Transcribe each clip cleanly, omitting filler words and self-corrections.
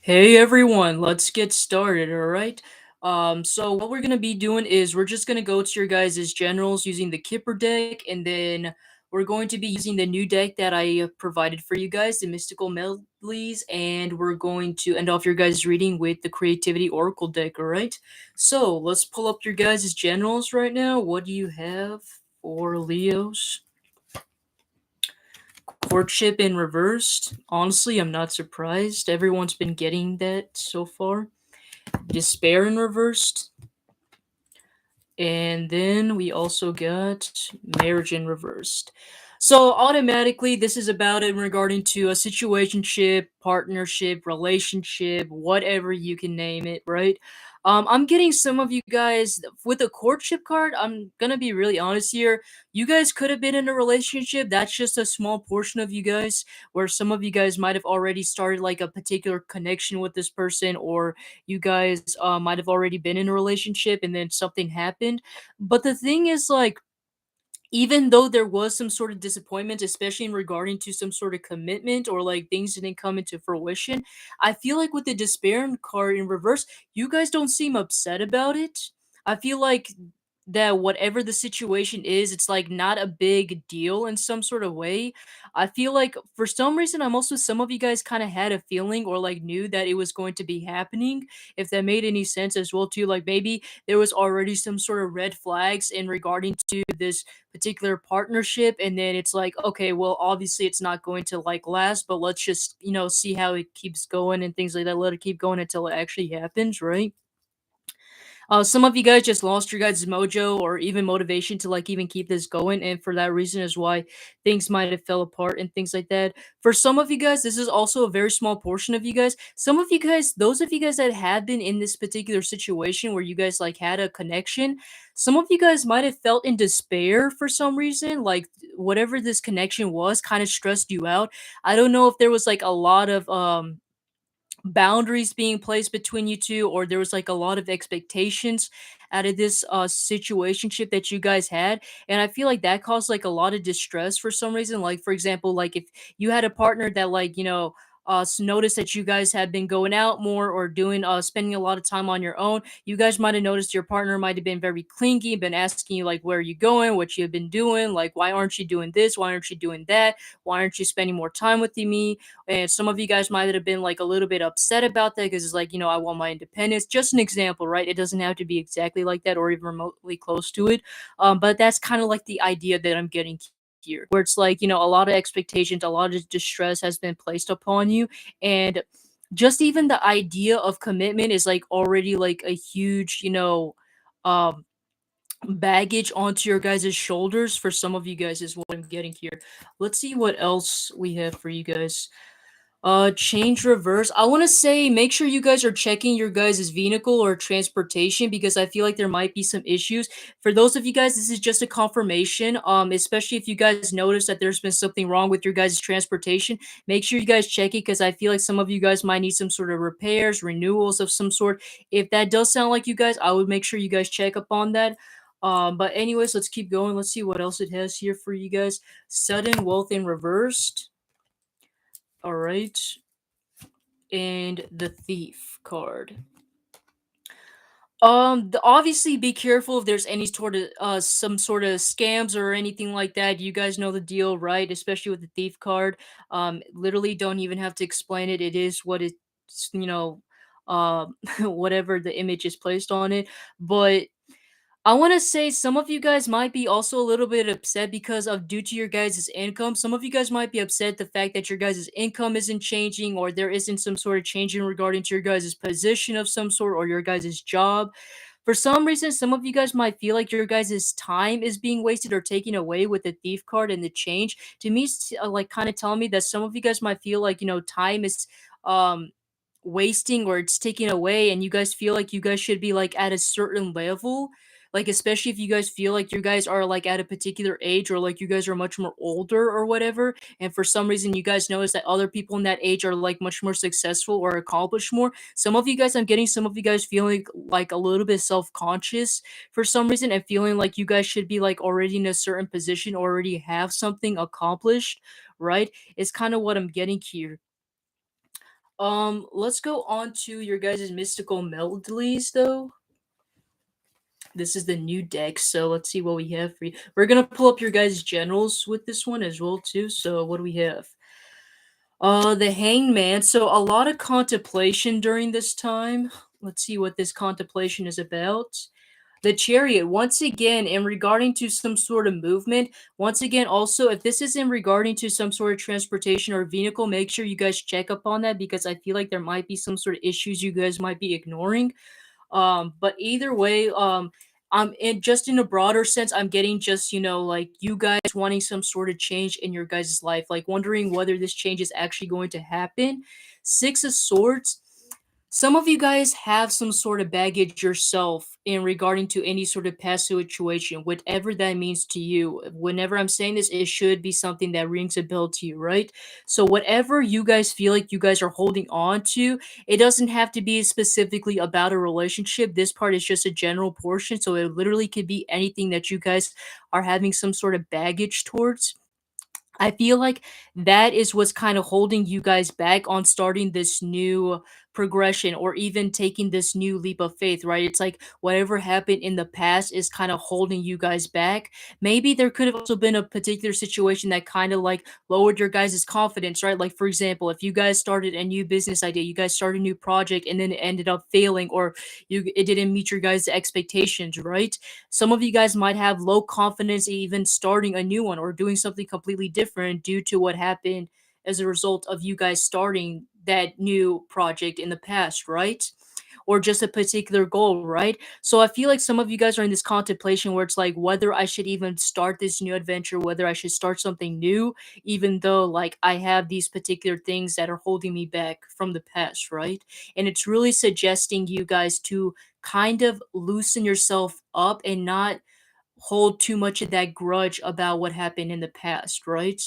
Hey everyone, let's get started, all right? So what we're gonna be doing is we're just gonna go to your guys' generals using the Kipper deck, and then we're going to be using the new deck that I provided for you guys, the Mystical Melodies, and we're going to end off your guys' reading with the Creativity Oracle deck, all right? So let's pull up your guys' generals right now. What do you have for Leos? Courtship in reversed. Honestly, I'm not surprised. Everyone's been getting that so far. Despair in reversed. And then we also got marriage in reversed. So automatically, this is about it regarding to a situationship, partnership, relationship, whatever you can name it, right? I'm getting some of you guys with the courtship card. I'm gonna be really honest here. You guys could have been in a relationship. That's just a small portion of you guys, where some of you guys might have already started like a particular connection with this person, or you guys might have already been in a relationship and then something happened. But the thing is, like, even though there was some sort of disappointment, especially in regarding to some sort of commitment or like things didn't come into fruition, I feel like with the despair card in reverse, you guys don't seem upset about it. I feel like that whatever the situation is, it's like not a big deal in some sort of way. I feel like for some reason, I'm also some of you guys kind of had a feeling or like knew that it was going to be happening. If that made any sense as well, too. Like maybe there was already some sort of red flags in regarding to this particular partnership, and then it's like, okay, well, obviously it's not going to like last, but let's just see how it keeps going and things like that. Let it keep going until it actually happens, right? Some of you guys just lost your guys' mojo or even motivation to like even keep this going, and for that reason is why things might have fell apart and things like that. For some of you guys, this is also a very small portion of you guys. Some of you guys, those of you guys that have been in this particular situation where you guys like had a connection, some of you guys might have felt in despair for some reason, like whatever this connection was kind of stressed you out. I don't know if there was like a lot of boundaries being placed between you two, or there was like a lot of expectations out of this situationship that you guys had, and I feel like that caused like a lot of distress for some reason. Like for example, like if you had a partner that like noticed that you guys had been going out more or doing spending a lot of time on your own, you guys might have noticed your partner might have been very clingy, been asking you like where are you going, what you have been doing, like why aren't you doing this, why aren't you doing that, why aren't you spending more time with me. And some of you guys might have been like a little bit upset about that because it's like, I want my independence. Just an example, right? It doesn't have to be exactly like that or even remotely close to it. But that's kind of like the idea that I'm getting here, where it's like, a lot of expectations, a lot of distress has been placed upon you. And just even the idea of commitment is like already like a huge, um, baggage onto your guys' shoulders. For some of you guys is what I'm getting here. Let's see what else we have for you guys. Change reverse. I want to say make sure you guys are checking your guys' vehicle or transportation, because I feel like there might be some issues. For those of you guys, this is just a confirmation. Especially if you guys notice that there's been something wrong with your guys' transportation, make sure you guys check it, because I feel like some of you guys might need some sort of repairs, renewals of some sort. If that does sound like you guys, I would make sure you guys check up on that. But anyways, let's keep going. Let's see what else it has here for you guys. Sudden wealth in reversed. All right, and the thief card. Obviously be careful if there's any sort of some sort of scams or anything like that. You guys know the deal, right? Especially with the thief card. Literally don't even have to explain it. It is what it's, whatever the image is placed on it. But I want to say some of you guys might be also a little bit upset because of due to your guys' income. Some of you guys might be upset the fact that your guys' income isn't changing, or there isn't some sort of change in regarding to your guys' position of some sort or your guys' job. For some reason, some of you guys might feel like your guys' time is being wasted or taken away with the thief card and the change. To me, it's like kind of telling me that some of you guys might feel like, time is um wasting or it's taken away, and you guys feel like you guys should be like at a certain level, like especially if you guys feel like you guys are like at a particular age, or like you guys are much more older or whatever, and for some reason you guys notice that other people in that age are like much more successful or accomplish more. Some of you guys, I'm getting some of you guys feeling like a little bit self-conscious for some reason, and feeling like you guys should be like already in a certain position, already have something accomplished, right? It's kind of what I'm getting here. Let's go on to your guys' mystical melodies though. This is the new deck, so let's see what we have for you. We're gonna pull up your guys' generals with this one as well too. So what do we have? The Hangman. So a lot of contemplation during this time. Let's see what this contemplation is about. The Chariot, once again, in regarding to some sort of movement. Once again, also, if this is in regarding to some sort of transportation or vehicle, make sure you guys check up on that because I feel like there might be some sort of issues you guys might be ignoring. But either way, I'm in just in a broader sense, I'm getting just, like you guys wanting some sort of change in your guys' life, like wondering whether this change is actually going to happen. Six of Swords. Some of you guys have some sort of baggage yourself in regarding to any sort of past situation, whatever that means to you. Whenever I'm saying this, it should be something that rings a bell to you, right? So whatever you guys feel like you guys are holding on to, it doesn't have to be specifically about a relationship. This part is just a general portion, so it literally could be anything that you guys are having some sort of baggage towards. I feel like that is what's kind of holding you guys back on starting this new progression or even taking this new leap of faith, right? It's like whatever happened in the past is kind of holding you guys back. Maybe there could have also been a particular situation that kind of like lowered your guys' confidence, right? Like, for example, if you guys started a new business idea, you guys started a new project and then it ended up failing or it didn't meet your guys' expectations, right? Some of you guys might have low confidence even starting a new one or doing something completely different due to what happened as a result of you guys starting that new project in the past, right? Or just a particular goal, right? So I feel like some of you guys are in this contemplation where it's like whether I should even start this new adventure, whether I should start something new, even though like I have these particular things that are holding me back from the past, right? And it's really suggesting you guys to kind of loosen yourself up and not hold too much of that grudge about what happened in the past, right?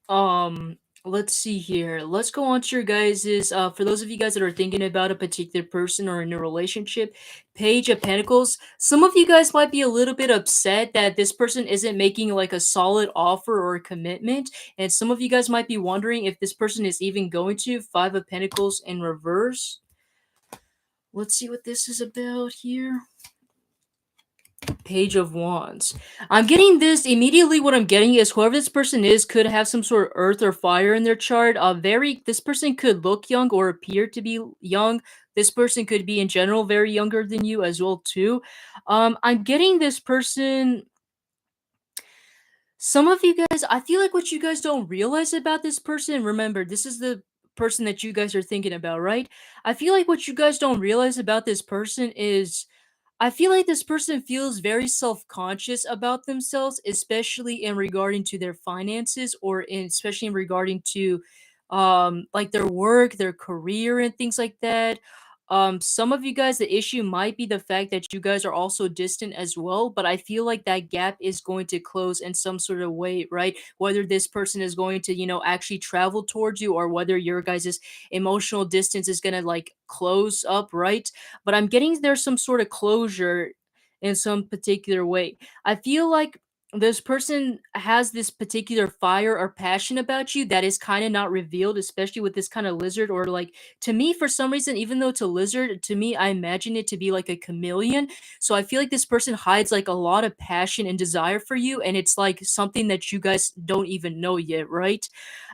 Um, let's see here. Let's go on to your guys's for those of you guys that are thinking about a particular person or in a relationship, Page of Pentacles. Some of you guys might be a little bit upset that this person isn't making like a solid offer or a commitment, and some of you guys might be wondering if this person is even going to. Five of Pentacles in reverse. Let's see what this is about here. Page of Wands. I'm getting this immediately. What I'm getting is whoever this person is could have some sort of earth or fire in their chart. This person could look young or appear to be young. This person could be in general very younger than you as well too. I'm getting this person. Some of you guys, I feel like what you guys don't realize about this person. Remember, this is the person that you guys are thinking about, right? I feel like what you guys don't realize about this person is I feel like this person feels very self-conscious about themselves, especially in regarding to their finances or especially in regarding to like their work, their career and things like that. Some of you guys, the issue might be the fact that you guys are also distant as well, but I feel like that gap is going to close in some sort of way, right? Whether this person is going to, actually travel towards you or whether your guys' emotional distance is gonna like close up, right? But I'm getting there's some sort of closure in some particular way. I feel like this person has this particular fire or passion about you that is kind of not revealed, especially with this kind of lizard or like to me for some reason, even though it's a lizard, to me I imagine it to be like a chameleon. So I feel like this person hides like a lot of passion and desire for you, and it's like something that you guys don't even know yet, right?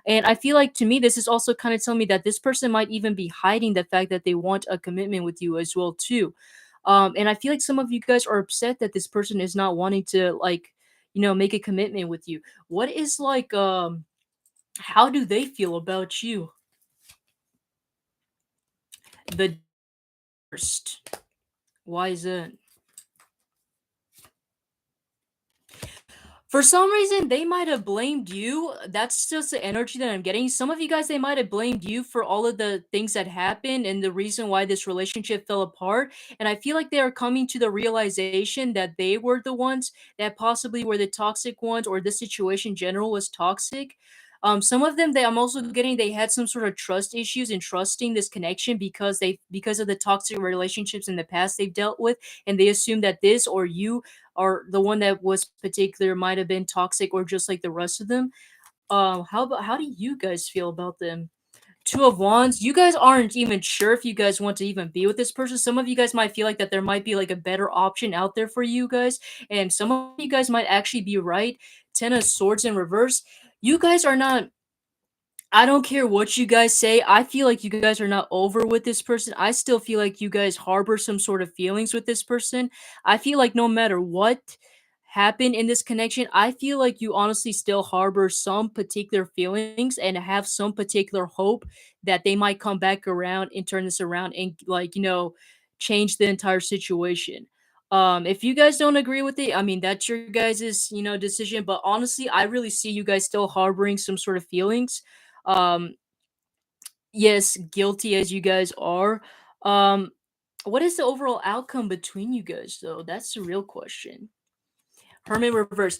And I feel like to me, this is also kind of telling me that this person might even be hiding the fact that they want a commitment with you as well too. And I feel like some of you guys are upset that this person is not wanting to like, make a commitment with you. What is like, how do they feel about you? The worst. Why is it? For some reason, they might have blamed you. That's just the energy that I'm getting. Some of you guys, they might have blamed you for all of the things that happened and the reason why this relationship fell apart. And I feel like they are coming to the realization that they were the ones that possibly were the toxic ones, or the situation in general was toxic. Some of them, I'm also getting they had some sort of trust issues in trusting this connection because of the toxic relationships in the past they've dealt with, and they assume that this or you or the one that was particular might have been toxic or just like the rest of them. How do you guys feel about them? Two of Wands, you guys aren't even sure if you guys want to even be with this person. Some of you guys might feel like that there might be like a better option out there for you guys, and some of you guys might actually be right. Ten of Swords in reverse. You guys are not, I don't care what you guys say. I feel like you guys are not over with this person. I still feel like you guys harbor some sort of feelings with this person. I feel like no matter what happened in this connection, I feel like you honestly still harbor some particular feelings and have some particular hope that they might come back around and turn this around and like, change the entire situation. If you guys don't agree with it, I mean that's your guys' decision, but honestly, I really see you guys still harboring some sort of feelings. um, yes, guilty as you guys are. Um, what is the overall outcome between you guys, though? That's the real question. Hermit reverse.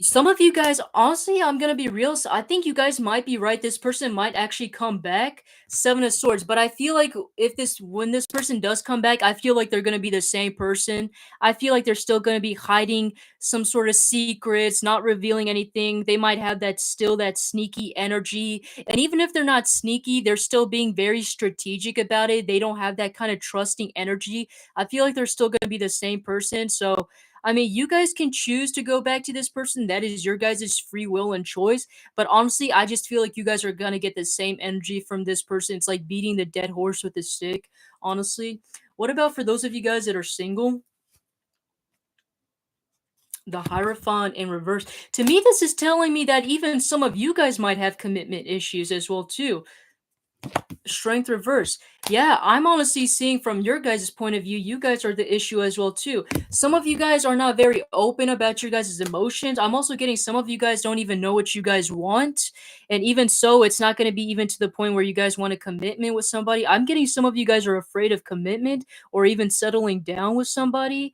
Some of you guys, honestly, I'm gonna be real. I think you guys might be right. This person might actually come back. Seven of Swords, but I feel like when this person does come back, I feel like they're gonna be the same person. I feel like they're still gonna be hiding some sort of secrets, not revealing anything. They might have that sneaky energy, and even if they're not sneaky, they're still being very strategic about it. They don't have that kind of trusting energy. I feel like they're still gonna be the same person. So I mean, you guys can choose to go back to this person. That is your guys' free will and choice. But honestly, I just feel like you guys are gonna get the same energy from this person. It's like beating the dead horse with a stick, honestly. What about for those of you guys that are single? The Hierophant in reverse. To me, this is telling me that even some of you guys might have commitment issues as well too. Strength reverse. Yeah, I'm honestly seeing from your guys' point of view, you guys are the issue as well too. Some of you guys are not very open about your guys' emotions. I'm also getting some of you guys don't even know what you guys want. And even so, it's not going to be even to the point where you guys want a commitment with somebody. I'm getting some of you guys are afraid of commitment or even settling down with somebody.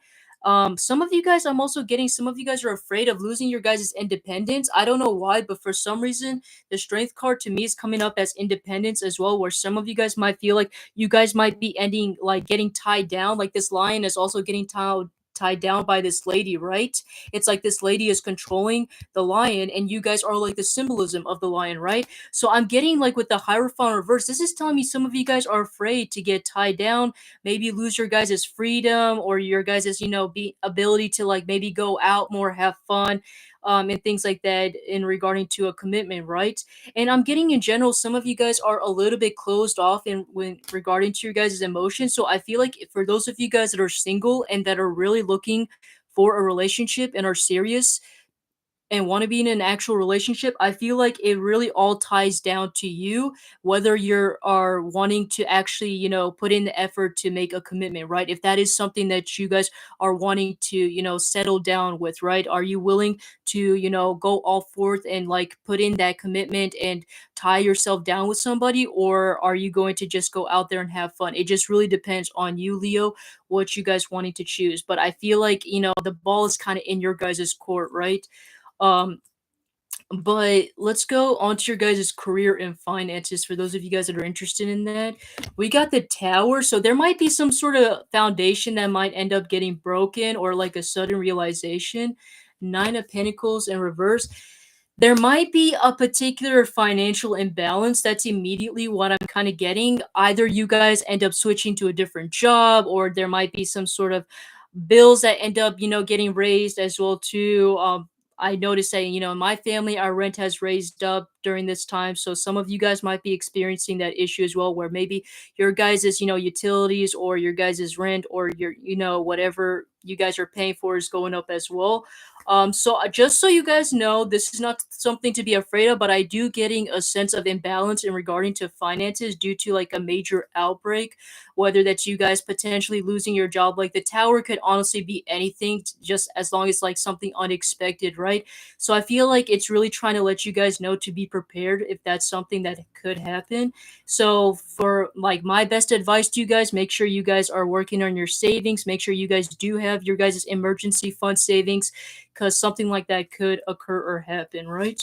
Some of you guys, I'm also getting some of you guys are afraid of losing your guys' independence. I don't know why, but for some reason, the strength card to me is coming up as independence as well, where some of you guys might feel like you guys might be ending like getting tied down. Like this lion is also getting tied down by this lady, right? It's like this lady is controlling the lion, and you guys are like the symbolism of the lion, right? So I'm getting like with the Hierophant reverse, this is telling me some of you guys are afraid to get tied down, maybe lose your guys' freedom or your guys' be ability to like maybe go out more, have fun, and things like that in regarding to a commitment, right? And I'm getting in general, some of you guys are a little bit closed off in when regarding to your guys' emotions. So I feel like for those of you guys that are single and that are really looking for a relationship and are serious, and want to be in an actual relationship, I feel like it really all ties down to you, whether you are wanting to actually, put in the effort to make a commitment, right? If that is something that you guys are wanting to, settle down with, right? Are you willing to, go all forth and like put in that commitment and tie yourself down with somebody, or are you going to just go out there and have fun? It just really depends on you, Leo, what you guys wanting to choose. But I feel like, the ball is kind of in your guys' court, right? Um, but let's go on to your guys' career and finances for those of you guys that are interested in that. We got the tower, so there might be some sort of foundation that might end up getting broken or like a sudden realization. Nine of Pentacles in reverse. There might be a particular financial imbalance. That's immediately what I'm kind of getting. Either you guys end up switching to a different job, or there might be some sort of bills that end up, getting raised as well too. I noticed that, in my family, our rent has raised up during this time. So some of you guys might be experiencing that issue as well, where maybe your guys' utilities or your guys' rent or your, whatever you guys are paying for is going up as well. Just so you guys know, this is not something to be afraid of, but I do getting a sense of imbalance in regarding to finances due to like a major outbreak, whether that's you guys potentially losing your job. Like the tower could honestly be anything, just as long as like something unexpected, right? So I feel like it's really trying to let you guys know to be prepared if that's something that could happen. So for like my best advice to you guys, make sure you guys are working on your savings. Make sure you guys do have your guys' emergency fund savings, because something like that could occur or happen, right?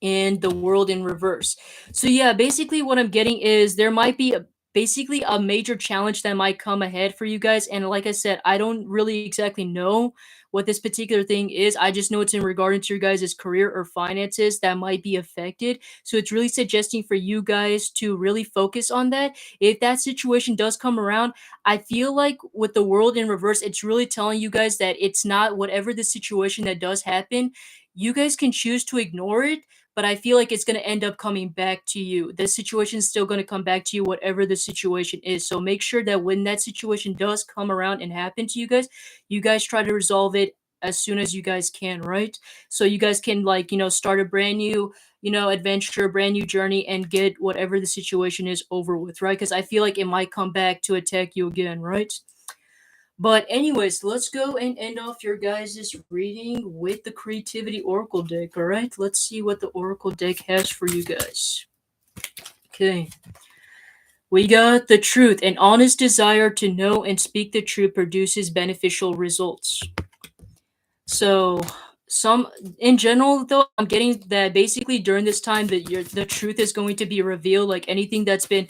And the world in reverse. So yeah, basically what I'm getting is there might be a basically a major challenge that might come ahead for you guys. And like I said, I don't really exactly know what this particular thing is. I just know it's in regarding to your guys' career or finances that might be affected. So it's really suggesting for you guys to really focus on that. If that situation does come around, I feel like with the world in reverse, it's really telling you guys that it's not whatever the situation that does happen, you guys can choose to ignore it, but I feel like it's going to end up coming back to you. The situation is still going to come back to you, whatever the situation is. So make sure that when that situation does come around and happen to you guys try to resolve it as soon as you guys can, right? So you guys can, like, start a brand new, adventure, brand new journey, and get whatever the situation is over with, right? Because I feel like it might come back to attack you again, right? But anyways, let's go and end off your guys' reading with the Creativity Oracle deck, alright? Let's see what the Oracle deck has for you guys. Okay. We got the truth. An honest desire to know and speak the truth produces beneficial results. So some in general though, I'm getting that basically during this time that the truth is going to be revealed, like anything that's been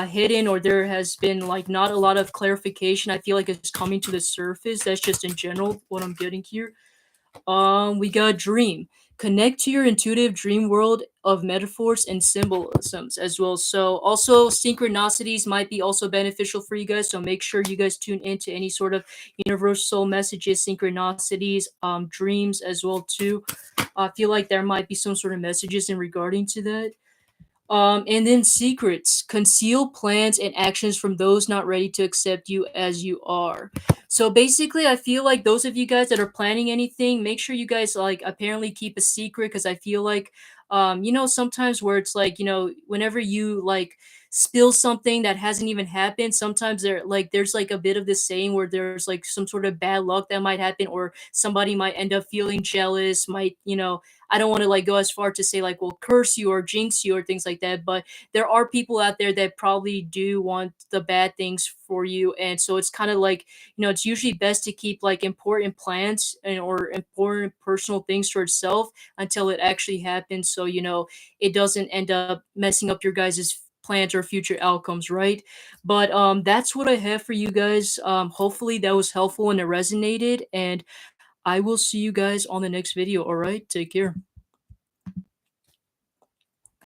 hidden, or there has been like not a lot of clarification, I feel like it's coming to the surface. That's just in general what I'm getting here. We got dream. Connect to your intuitive dream world of metaphors and symbolisms as well. So also synchronicities might be also beneficial for you guys. So make sure you guys tune into any sort of universal messages, synchronicities, dreams as well too. I feel like there might be some sort of messages in regarding to that. And then secrets, conceal plans and actions from those not ready to accept you as you are. So basically, I feel like those of you guys that are planning anything, make sure you guys like apparently keep a secret, because I feel like, sometimes where it's like, whenever you like spill something that hasn't even happened, sometimes there's like a bit of this saying where there's like some sort of bad luck that might happen, or somebody might end up feeling jealous, might, I don't want to like go as far to say like, well, curse you or jinx you or things like that, but there are people out there that probably do want the bad things for you. And so it's kind of like, it's usually best to keep like important plans or important personal things to yourself until it actually happens. So, it doesn't end up messing up your guys' plans or future outcomes, right? But that's what I have for you guys. Hopefully that was helpful and it resonated, and I will see you guys on the next video. All right, take care.